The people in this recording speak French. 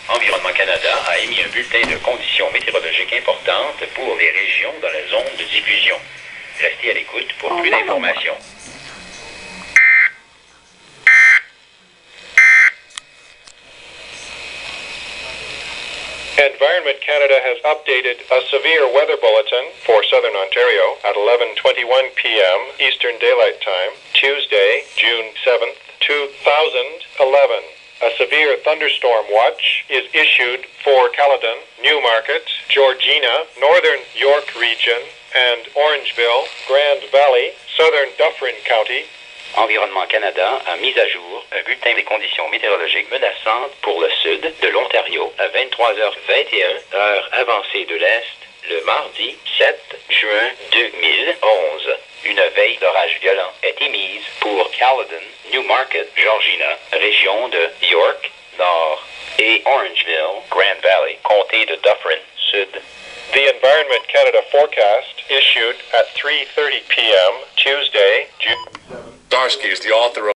Environnement Canada a émis un bulletin de conditions météorologiques importantes pour les régions dans la zone de diffusion. Restez à l'écoute pour plus d'informations. Environment Canada has updated a severe weather bulletin for Southern Ontario at 11:21 p.m. Eastern Daylight Time, Tuesday, June 7th, 2011. A severe thunderstorm watch is issued for Caledon, Newmarket, Georgina, Northern York Region, and Orangeville, Grand Valley, Southern Dufferin County. Environnement Canada a mis à jour un bulletin des conditions météorologiques menaçantes pour le sud de l'Ontario à 23h21, heure avancée de l'Est, le mardi 7 juin 2011. Une veille d'orage violent est émise pour Caledon, Newmarket, Georgina, région de York, Nord, et Orangeville, Grand Valley, comté de Dufferin, Sud. The Environment Canada forecast issued at 3:30 p.m. Tuesday, June. Darsky is the author of